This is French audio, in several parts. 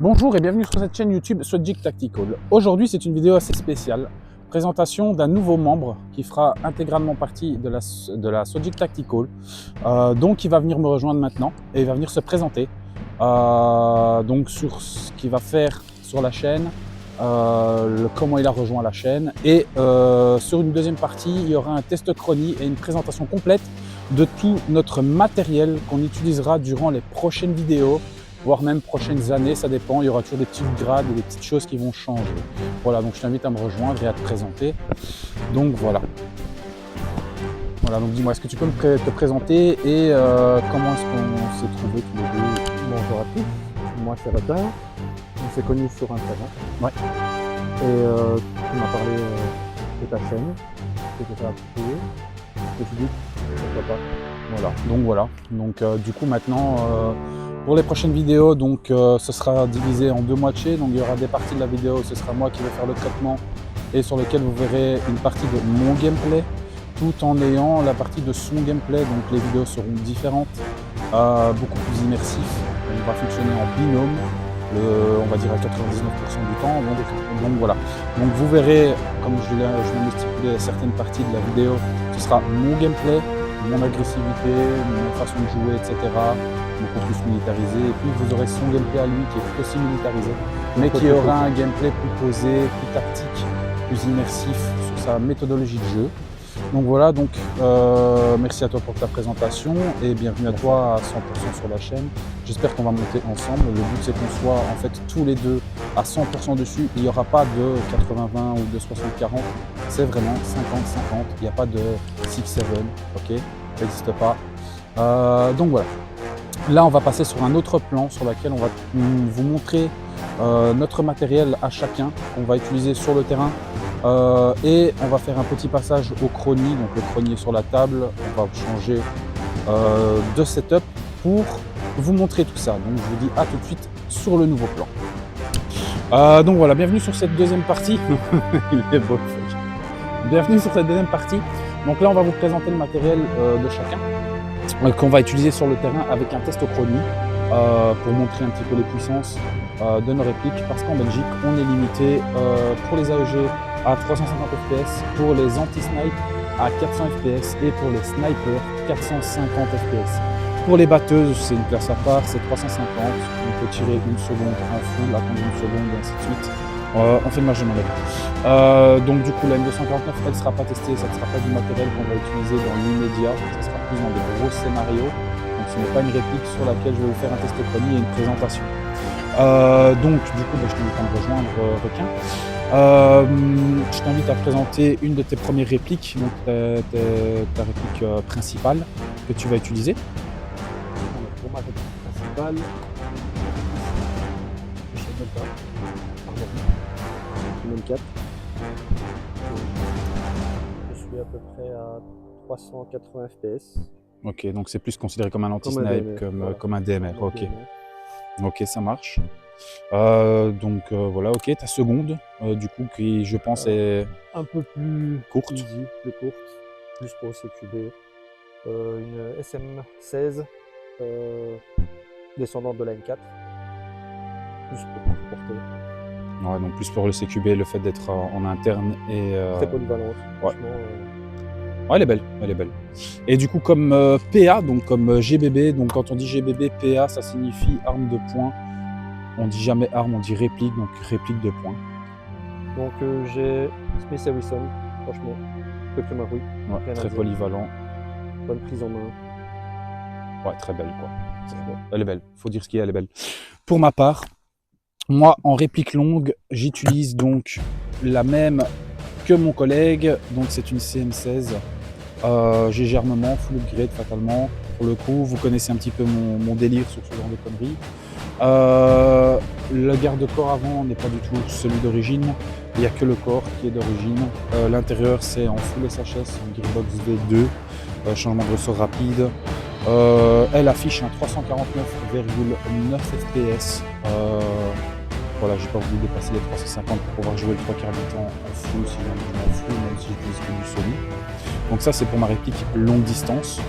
Bonjour et bienvenue sur cette chaîne YouTube Swadjik Tactical. Aujourd'hui c'est une vidéo assez spéciale, présentation d'un nouveau membre qui fera intégralement partie de la Swadjik Tactical. Donc il va venir me rejoindre maintenant et il va venir se présenter donc sur ce qu'il va faire sur la chaîne, comment il a rejoint la chaîne et sur une deuxième partie il y aura un test chronie et une présentation complète de tout notre matériel qu'on utilisera durant les prochaines vidéos, voire même prochaines années, ça dépend, il y aura toujours des petites grades et des petites choses qui vont changer. Voilà, donc je t'invite à me rejoindre et à te présenter. Donc voilà. Voilà, donc dis-moi, est-ce que tu peux te présenter et comment est-ce qu'on s'est trouvés tous les deux? Bonjour à tous, moi c'est Rata, on s'est connus sur Internet. Ouais. Et tu m'as parlé de ta chaîne, que tu as apprécié, je me suis dit pourquoi pas. Voilà, donc du coup maintenant pour les prochaines vidéos, donc ce sera divisé en deux moitiés, donc il y aura des parties de la vidéo, ce sera moi qui vais faire le traitement et sur lequel vous verrez une partie de mon gameplay tout en ayant la partie de son gameplay, donc les vidéos seront différentes, beaucoup plus immersifs, on va fonctionner en binôme, on va dire à 99% du temps, donc voilà. Donc vous verrez, comme je viens de stipuler certaines parties de la vidéo, ce sera mon gameplay, mon agressivité, ma façon de jouer, etc. Beaucoup plus militarisé. Et puis vous aurez son gameplay à lui qui est aussi militarisé, mais qui aura un gameplay plus posé, plus tactique, plus immersif sur sa méthodologie de jeu. Donc voilà, donc merci à toi pour ta présentation et bienvenue à toi à 100% sur la chaîne. J'espère qu'on va monter ensemble. Le but c'est qu'on soit en fait tous les deux à 100% dessus. Il n'y aura pas de 80-20 ou de 60-40. C'est vraiment 50-50. Il n'y a pas de 6-7, ok? Ça n'existe pas. Donc voilà. Là, on va passer sur un autre plan sur lequel on va vous montrer notre matériel à chacun qu'on va utiliser sur le terrain. Et on va faire un petit passage au chronie, donc le chronie est sur la table, on va changer de setup pour vous montrer tout ça. Donc je vous dis à tout de suite sur le nouveau plan. Donc voilà, bienvenue sur cette deuxième partie. Il est beau. Bienvenue sur cette deuxième partie. Donc là on va vous présenter le matériel de chacun qu'on va utiliser sur le terrain avec un test au chronie pour montrer un petit peu les puissances de nos répliques, parce qu'en Belgique on est limité pour les AEG à 350 fps, pour les anti-snipes à 400 fps et pour les snipers 450 fps. Pour les batteuses, c'est une classe à part, c'est 350, on peut tirer une seconde en full, attendre une seconde et ainsi de suite. On fait le match de manœuvre. Donc du coup la M249 elle ne sera pas testée, ça ne sera pas du matériel qu'on va utiliser dans l'immédiat, ça sera plus dans des gros scénarios. Donc ce n'est pas une réplique sur laquelle je vais vous faire un test chronie et une présentation. Donc du coup je t'invite à me rejoindre Requin. Je t'invite à présenter une de tes premières répliques, donc ta réplique principale que tu vas utiliser. Pour ma réplique principale, je sais même pas, pardon, même 4. Je suis à peu près à 380 fps. Ok, donc c'est plus considéré comme un anti-snipe, comme un DMR, ok. Ok, ça marche. Donc voilà, ok, ta seconde, du coup, qui je pense est un peu plus courte. Easy, plus courte, plus pour le CQB. Une SM16 descendante de la M4, plus pour porter. Ouais, donc plus pour le CQB, le fait d'être en interne et... Très polyvalente, ouais. franchement. Ouais, elle est belle, elle est belle. Et du coup, comme PA, donc comme GBB, donc quand on dit GBB, PA, ça signifie arme de poing. On dit jamais arme, on dit réplique, donc réplique de poing. Donc j'ai Smith & Wesson, franchement, peu que ma rue. Ouais, très polyvalent. Bonne prise en main. Ouais, très belle quoi. Elle est belle, faut dire ce qu'il y a, elle est belle. Pour ma part, moi en réplique longue, j'utilise donc la même que mon collègue, donc c'est une CM16. J'ai germement, full upgrade fatalement. Pour le coup, vous connaissez un petit peu mon délire sur ce genre de conneries. Le garde-corps avant n'est pas du tout celui d'origine, il n'y a que le corps qui est d'origine. L'intérieur c'est en full SHS, en Gearbox V2, changement de ressort rapide. Elle affiche un 349,9 fps. Voilà, j'ai pas voulu dépasser les 350 pour pouvoir jouer le 3/4 du temps en full si jamais je m'en fous, même si j'utilise que du Sony. Donc ça c'est pour ma réplique longue distance.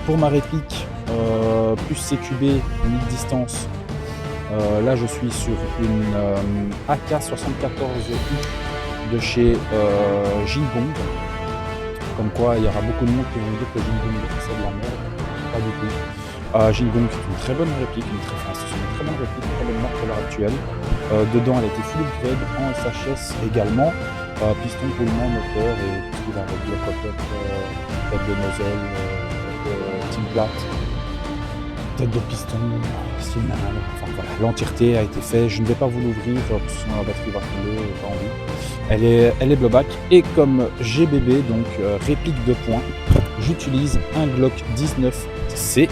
Pour ma réplique plus CQB mid distance, Là, je suis sur une AK-74U de chez Jingong. Comme quoi, il y aura beaucoup de monde qui vont dire que Jingong c'est de la merde. Pas du tout. Jingong est une très bonne réplique, c'est une très bonne réplique, une très bonne marque à l'heure actuelle. Dedans, elle a été full upgrade en SHS également. Piston, roulement, moteur et tout ce qui va avec le pop-up, tête de nozzle, team plate, tête de piston, signal. Enfin voilà, l'entièreté a été faite. Je ne vais pas vous l'ouvrir parce que sinon la batterie va tomber, pas envie. Elle est blowback et comme GBB, donc réplique de points, j'utilise un Glock 19C.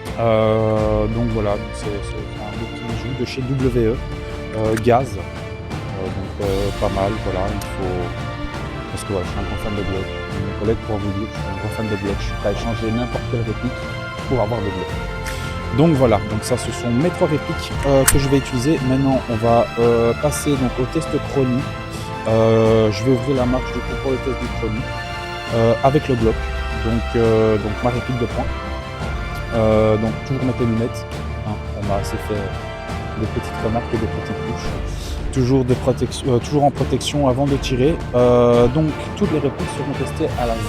Donc voilà, c'est un petit bijou de chez WE, gaz. Donc pas mal, voilà, il faut... Parce que ouais, je suis un grand fan de Glock. Mes collègues pourront vous dire que je suis un grand fan de Glock. Je suis prêt à échanger n'importe quelle réplique pour avoir des Glock. Donc voilà, donc ça ce sont mes 3 répliques que je vais utiliser. Maintenant on va passer donc au test chronie. Je vais ouvrir la marche du coup pour le test du chronie avec le Glock. Donc ma réplique de points. Donc toujours mettre les lunettes. Hein, on m'a assez fait des petites remarques et des petites touches. Toujours en protection avant de tirer. Donc toutes les répliques seront testées à la 0,20,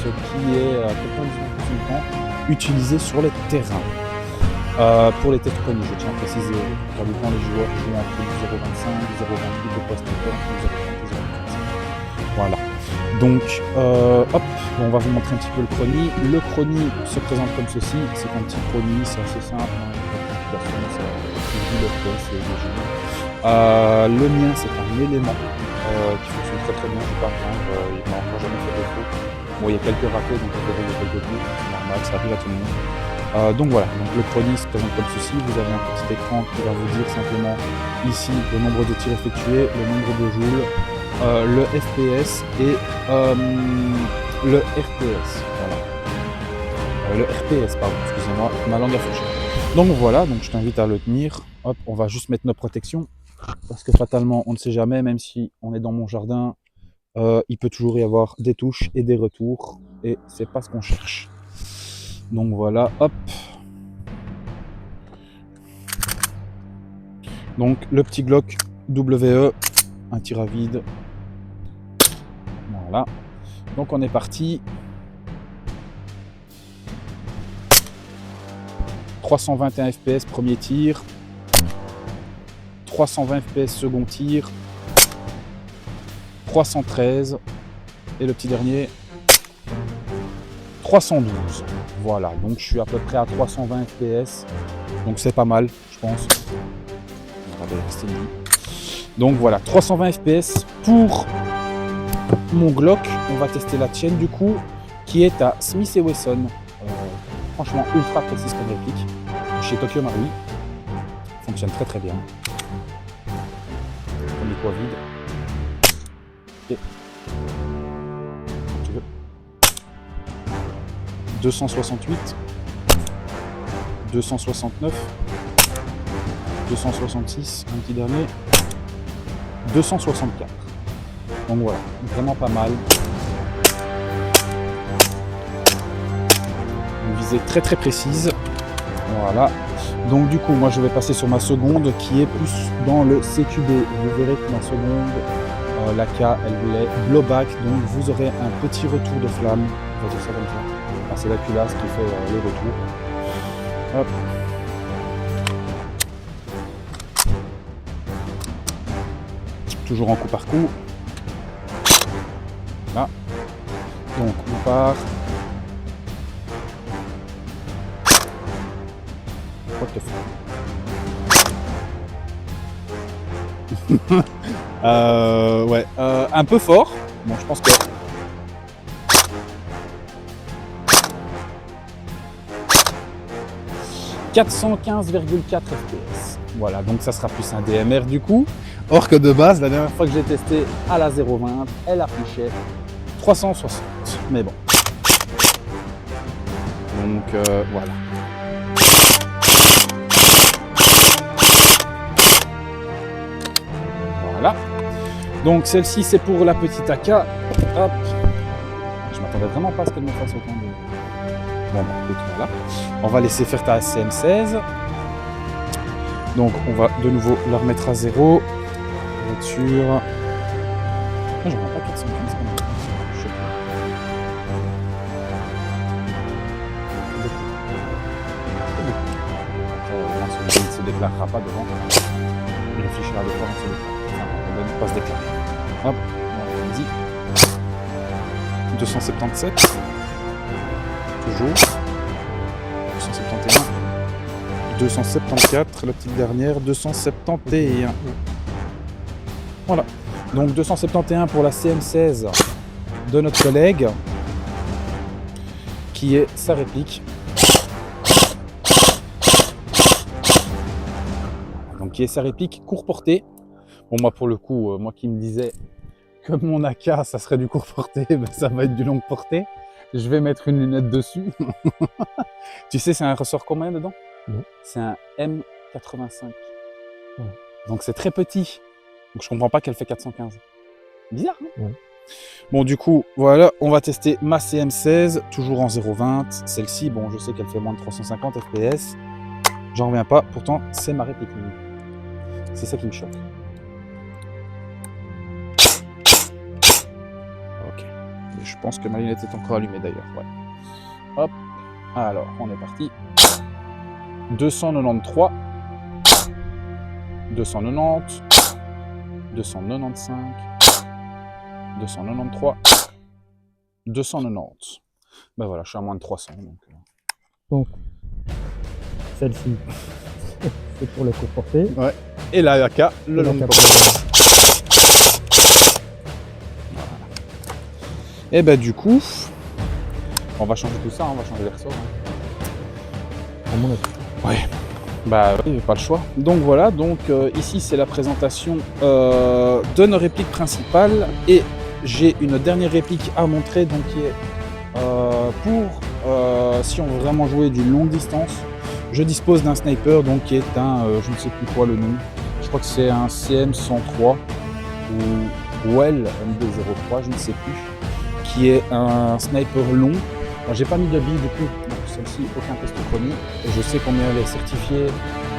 ce qui est 99% du temps utilisé sur les terrains. Pour les tests chronie, je tiens à préciser, car du temps les joueurs jouent entre 0,25, 0,28 de post-tempo, 0,25. Voilà. Donc hop, on va vous montrer un petit peu le chronie. Le chronie se présente comme ceci, c'est un petit chronie, c'est assez simple. Le mien c'est un élément qui fonctionne très bien, je ne vais pas prendre, il m'a encore jamais fait défaut. Bon, il y a quelques ratés, donc il y a quelques coups, c'est normal, ça arrive à tout le monde. Donc voilà, donc le chronie se présente comme ceci, vous avez un petit écran qui va vous dire simplement ici le nombre de tirs effectués, le nombre de joules, le FPS et le RTS. Voilà. Le RPS, pardon, excusez-moi, ma langue a fourché. Donc voilà, donc je t'invite à le tenir. Hop, on va juste mettre nos protections parce que fatalement, on ne sait jamais, même si on est dans mon jardin, il peut toujours y avoir des touches et des retours et c'est pas ce qu'on cherche. Donc voilà, hop. Donc le petit Glock WE, un tir à vide. Voilà. Donc on est parti. 321 fps premier tir. 320 fps second tir. 313. Et le petit dernier. 312. Voilà, donc je suis à peu près à 320 fps. Donc c'est pas mal, je pense. Donc voilà, 320 fps pour mon Glock. On va tester la tienne du coup, qui est à Smith & Wesson. Franchement, ultra précise comme réplique. Chez Tokyo Marui. Fonctionne très très bien. Premier poids vide. Et... tu veux. 268. 269. 266, un petit dernier, 264. Donc voilà, vraiment pas mal. Une visée très très précise. Voilà. Donc du coup, moi je vais passer sur ma seconde qui est plus dans le CQB. Vous verrez que ma seconde, la K, elle est blowback, donc vous aurez un petit retour de flamme. On va dire ça comme ça. Enfin, c'est la culasse qui fait le retour. Hop. Toujours en coup par coup. Là. Donc on part. What the fuck. Ouais, un peu fort. Bon, je pense que. « 415,4 fps. Voilà, donc ça sera plus un DMR du coup. Or que de base, la dernière fois que j'ai testé à la 0,20, elle affichait 360. Mais bon. Donc voilà. Voilà. Donc celle-ci c'est pour la petite AK. Hop. Je m'attendais vraiment pas à ce qu'elle me fasse autant de... Bon, écoute, voilà. On va laisser faire ta CM16. Donc on va de nouveau la remettre à 0. Voiture. Ah, j'en ai pas 415 quand même. Je sais pas. Celui-ci ne se déclarera pas devant. Il réfléchira deux fois avant de se déclarer. Enfin, on va ne pas se déclarer. Hop, on dit 277. Toujours. 271. 274, la petite dernière, 271. Voilà. Donc 271 pour la CM16 de notre collègue, qui est sa réplique. Donc qui est sa réplique court portée. Bon, moi pour le coup, moi qui me disais que mon AK ça serait du court portée, ben, ça va être du longue portée. Je vais mettre une lunette dessus. Tu sais, c'est un ressort combien dedans? Non. C'est un M85. Ouais. Donc c'est très petit. Donc je comprends pas qu'elle fait 415. Bizarre, non? Ouais. Bon, du coup, voilà, on va tester ma CM16, toujours en 0,20. Celle-ci, bon, je sais qu'elle fait moins de 350 FPS. J'en reviens pas, pourtant, c'est ma réplique. C'est ça qui me choque. Ok. Je pense que ma lunette est encore allumée d'ailleurs. Ouais. Hop. Alors, on est parti. 293. 290. 295. 293. 290. Ben voilà, je suis à moins de 300. Donc, celle-ci, c'est pour le court portée. Ouais. Et la AK, le long portée. Voilà. Et ben du coup, on va changer tout ça, on va changer les ressorts. À mon avis. Ouais. Bah oui, pas le choix. Donc voilà, donc ici c'est la présentation de nos répliques principales et j'ai une dernière réplique à montrer, donc qui est pour si on veut vraiment jouer du longue distance. Je dispose d'un sniper, donc qui est un, je ne sais plus quoi le nom, je crois que c'est un CM103 ou Well MD03, je ne sais plus, qui est un sniper long. Alors, j'ai pas mis de bille du coup, donc celle-ci aucun test chronie, et je sais combien elle est certifiée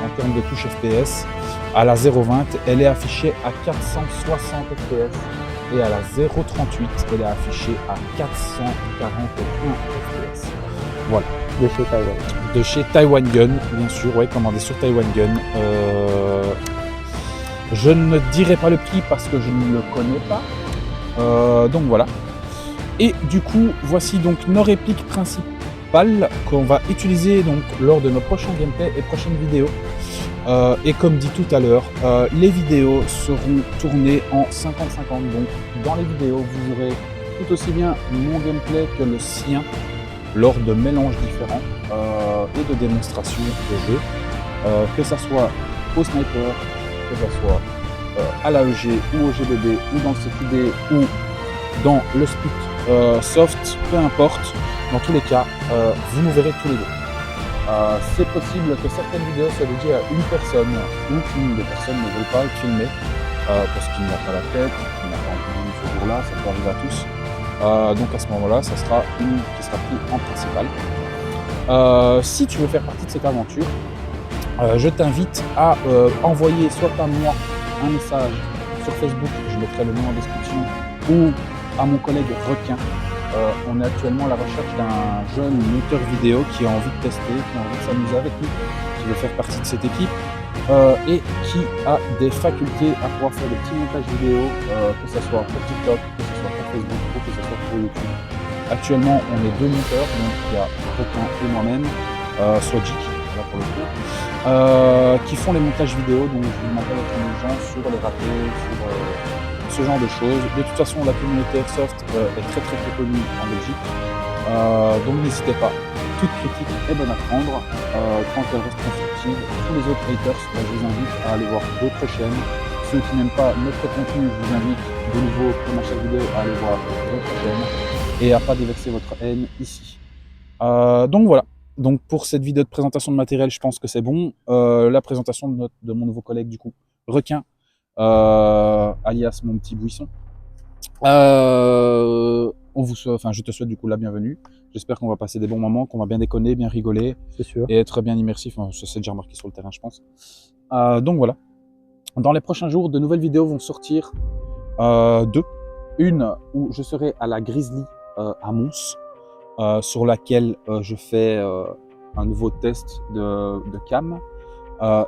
en termes de touche FPS. À la 0,20, elle est affichée à 460 FPS et à la 0,38, elle est affichée à 441 FPS. Voilà. De chez Taiwan. De chez Taiwan Gun, bien sûr, ouais, commandé sur Taiwan Gun. Je ne dirai pas le prix parce que je ne le connais pas. Donc voilà. Et du coup, voici donc nos répliques principales qu'on va utiliser donc lors de nos prochains gameplays et prochaines vidéos. Et comme dit tout à l'heure, les vidéos seront tournées en 50-50. Donc dans les vidéos, vous aurez tout aussi bien mon gameplay que le sien lors de mélanges différents et de démonstrations de jeu, que ça soit au sniper, que ça soit à l'AEG ou au GBB ou dans le CQD ou dans le split soft, peu importe, dans tous les cas, vous nous verrez tous les deux. C'est possible que certaines vidéos soient dédiées à une personne ou qu'une des personnes ne veuille pas être filmée parce qu'il n'a pas la tête, qu'il n'a pas envie ce jour-là, ça peut arriver à tous. Donc à ce moment-là, ça sera une qui sera prise en principal. Si tu veux faire partie de cette aventure, je t'invite à envoyer soit à moi un message sur Facebook, je mettrai le lien en description, ou à mon collègue Requin. On est actuellement à la recherche d'un jeune monteur vidéo qui a envie de tester, qui a envie de s'amuser avec nous, qui veut faire partie de cette équipe et qui a des facultés à pouvoir faire des petits montages vidéo, que ce soit pour TikTok, que ce soit pour Facebook ou que ce soit pour YouTube. Actuellement, on est deux monteurs, donc il y a Requin et moi-même, soit Jik, là pour le coup, qui font les montages vidéo, donc je vous demande d'être gens sur les ratés, sur ce genre de choses. De toute façon, la communauté Airsoft est très connue en Belgique, donc n'hésitez pas. Toute critique est bonne à prendre quand elle reste constructive. Tous les autres haters, je vous invite à aller voir d'autres chaînes. Ceux qui n'aiment pas notre contenu, je vous invite de nouveau, comme à chaque vidéo, à aller voir d'autres chaînes et à pas déverser votre haine ici. Donc voilà. Donc pour cette vidéo de présentation de matériel, je pense que c'est bon. La présentation de mon nouveau collègue du coup, Requin, alias mon petit buisson. Je te souhaite du coup la bienvenue. J'espère qu'on va passer des bons moments, qu'on va bien déconner, bien rigoler. C'est sûr. Et être bien immersif. Enfin, ça s'est déjà remarqué sur le terrain, je pense. Donc voilà. Dans les prochains jours, de nouvelles vidéos vont sortir. Deux. Une où je serai à la Grizzly à Mons, sur laquelle je fais un nouveau test de cam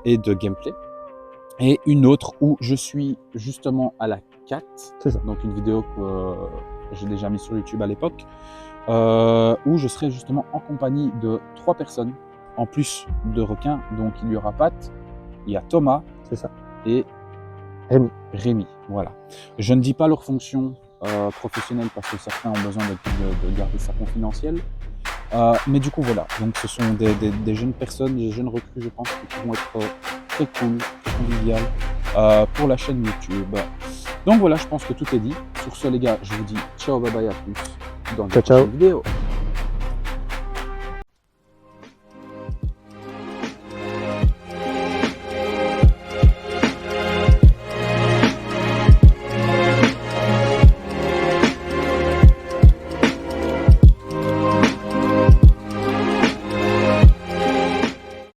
et de gameplay. Et une autre où je suis justement à la 4, C'est ça. donc une vidéo que j'ai déjà mise sur YouTube à l'époque, où je serai justement en compagnie de 3 personnes, en plus de requins. Donc il y aura Pat, il y a Thomas, C'est ça. et Rémi. Voilà. Je ne dis pas leur fonction professionnelle parce que certains ont besoin de garder ça confidentiel. Mais du coup, voilà. Donc, ce sont des jeunes personnes, des jeunes recrues, je pense, qui vont être très cool, très conviviales pour la chaîne YouTube. Donc, voilà, je pense que tout est dit. Sur ce, les gars, je vous dis ciao, bye bye, à plus dans de prochaines vidéos.